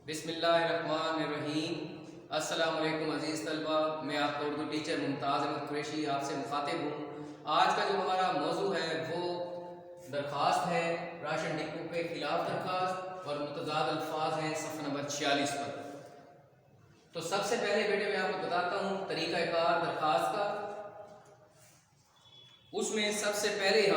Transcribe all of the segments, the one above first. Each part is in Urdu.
بسم اللہ الرحمن الرحیم۔ السلام علیکم عزیز طلبہ، میں آپ کا اردو ٹیچر ممتاز احمد قریشی آپ سے مخاطب ہوں۔ آج کا جو ہمارا موضوع ہے وہ درخواست ہے، راشن ڈپو کے خلاف درخواست، اور متضاد الفاظ ہیں صفحہ نمبر 46 پر۔ تو سب سے پہلے بیٹے میں آپ کو بتاتا ہوں طریقہ کار درخواست کا۔ اس میں سب سے پہلے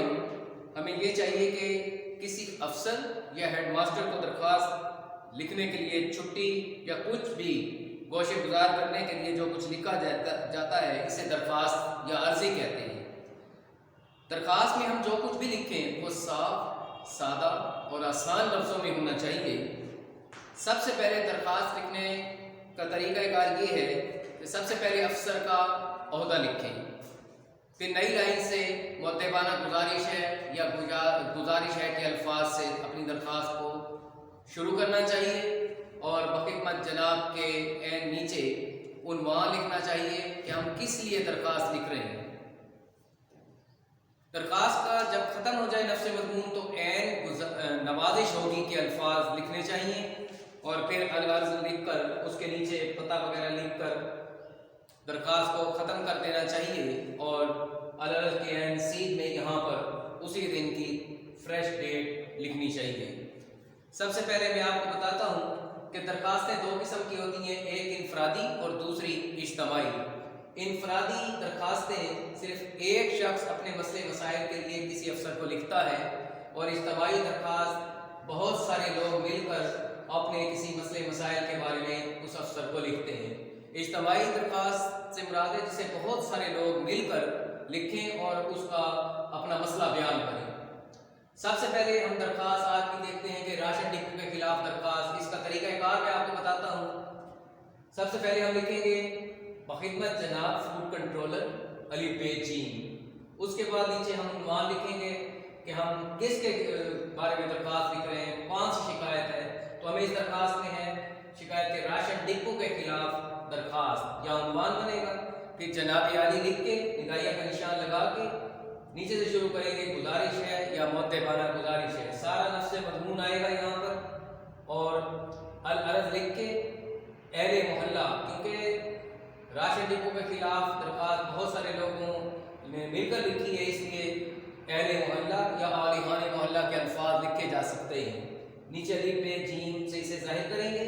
ہمیں یہ چاہیے کہ کسی افسر یا ہیڈ ماسٹر کو درخواست لکھنے کے لیے چھٹی یا کچھ بھی گوشے گزار کرنے کے لیے جو کچھ لکھا جاتا ہے اسے درخواست یا عرضی کہتے ہیں۔ درخواست میں ہم جو کچھ بھی لکھیں وہ صاف، سادہ اور آسان لفظوں میں ہونا چاہیے۔ سب سے پہلے درخواست لکھنے کا طریقہ کار یہ ہے کہ سب سے پہلے افسر کا عہدہ لکھیں، پھر نئی لائن سے مؤدبانہ گزارش ہے یا گزارش ہے کے الفاظ سے اپنی درخواست کو شروع کرنا چاہیے، اور بخدمت جناب کے عین نیچے عنوان لکھنا چاہیے کہ ہم کس لیے درخواست لکھ رہے ہیں۔ درخواست کا جب ختم ہو جائے نفس مضمون تو عین نوازش ہوگی کہ الفاظ لکھنے چاہیے، اور پھر الغرض لکھ کر اس کے نیچے پتہ وغیرہ لکھ کر درخواست کو ختم کر دینا چاہیے، اور الغرض کے عین سید میں یہاں پر اسی دن کی فریش ڈیٹ لکھنی چاہیے۔ سب سے پہلے میں آپ کو بتاتا ہوں کہ درخواستیں دو قسم کی ہوتی ہیں، ایک انفرادی اور دوسری اجتماعی۔ انفرادی درخواستیں صرف ایک شخص اپنے مسئلے مسائل کے لیے کسی افسر کو لکھتا ہے، اور اجتماعی درخواست بہت سارے لوگ مل کر اپنے کسی مسئلے مسائل کے بارے میں اس افسر کو لکھتے ہیں۔ اجتماعی درخواست سے مراد ہے جسے بہت سارے لوگ مل کر لکھیں اور اس کا اپنا مسئلہ بیان کریں۔ سب سے پہلے ہم درخواست آج کی دیکھتے ہیں کہ راشن ڈپو کے خلاف درخواست۔ اس کا طریقہ کار میں آپ کو بتاتا ہوں۔ سب سے پہلے ہم لکھیں گے بخدمت جناب فوڈ کنٹرولر علی بے جین۔ اس کے بعد نیچے ہم عنوان لکھیں گے کہ ہم کس کے بارے میں درخواست لکھ رہے ہیں، کون سی شکایت ہے۔ تو ہمیں اس درخواست میں ہے شکایت کے راشن ڈپو کے خلاف درخواست، یا عنوان بنے گا، پھر جناب عالی لکھ کے نگاہیہ کا نشان لگا کے نیچے سے شروع کریں گے گزارش ہے یا مؤدبانہ گزارش ہے، سارا نفس مضمون آئے گا یہاں پر، اور العرض لکھ کے اہل محلہ، کیونکہ راشن ڈپو کے خلاف درخواست بہت سارے لوگوں نے مل کر لکھی ہے، اس لیے اہل محلہ یا عالحان محلہ کے الفاظ لکھے جا سکتے ہیں۔ نیچے علی بے جیم سے اسے ظاہر کریں گے،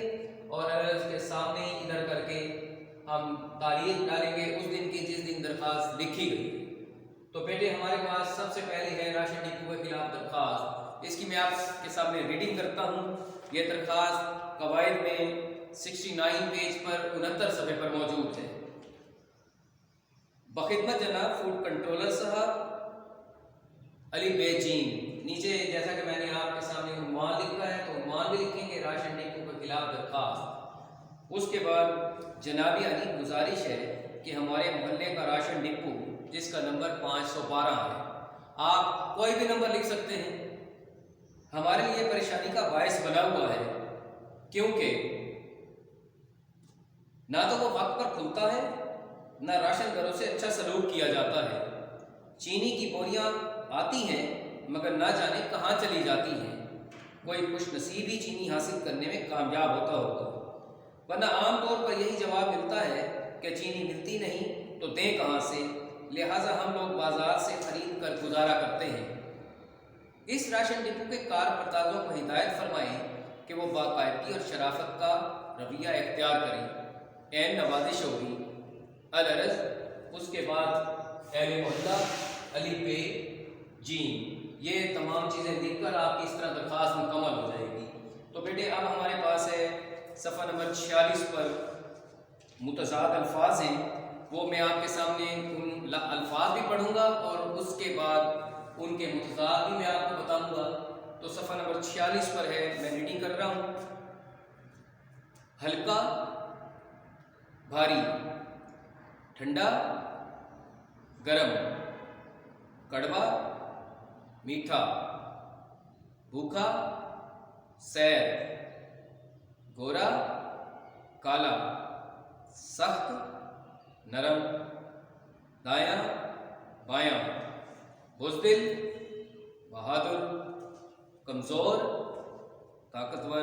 اور العرض کے سامنے ادھر کر کے ہم تاریخ ڈالیں گے اس دن کی جس دن درخواست لکھی گئی۔ تو بیٹے ہمارے پاس سب سے پہلے ہے راشن ڈپو کے خلاف درخواست۔ اس کی میں آپ کے سامنے ریڈنگ کرتا ہوں۔ یہ درخواست قواعد میں 69 پیج پر 69 صفحے پر موجود ہے۔ بخدمت جناب فوڈ کنٹرولر صاحب علی بے جین، نیچے جیسا کہ میں نے آپ کے سامنے عنوان لکھا ہے تو عنوان بھی لکھیں گے راشن ڈپو کے خلاف درخواست۔ اس کے بعد جناب علی گزارش ہے کہ ہمارے محلے کا راشن ڈپو جس کا نمبر 512 ہے، آپ کوئی بھی نمبر لکھ سکتے ہیں، ہمارے لیے پریشانی کا باعث بنا ہوا ہے، کیونکہ نہ تو وہ وقت پر کھلتا ہے، نہ راشن گھروں سے اچھا سلوک کیا جاتا ہے۔ چینی کی بوریاں آتی ہیں مگر نہ جانے کہاں چلی جاتی ہیں۔ کوئی خوش نصیب ہی چینی حاصل کرنے میں کامیاب ہوتا ہوگا، ورنہ عام طور پر یہی جواب ملتا ہے کہ چینی ملتی نہیں تو دیں کہاں سے، لہٰذا ہم لوگ بازار سے خرید کر گزارا کرتے ہیں۔ اس راشن ڈپو کے کارپردازوں کو ہدایت فرمائیں کہ وہ باقاعدگی اور شرافت کا رویہ اختیار کریں، عین نوازش ہوگی۔ العرض اس کے بعد اہل محلہ علی بے جین، یہ تمام چیزیں لکھ کر آپ کی اس طرح درخواست مکمل ہو جائے گی۔ تو بیٹے اب ہمارے پاس ہے صفحہ نمبر 46 پر متضاد الفاظ ہیں، وہ میں آپ کے سامنے ان الفاظ بھی پڑھوں گا اور اس کے بعد ان کے متضاد بھی میں آپ کو بتاؤں گا۔ تو صفحہ نمبر 46 پر ہے، میں ریڈنگ کر رہا ہوں۔ ہلکا بھاری، ٹھنڈا گرم، کڑوا میٹھا، بھوکا سیر، گورا کالا، سخت نرم، دایاں بایاں، بزدل بہادر، کمزور طاقتور،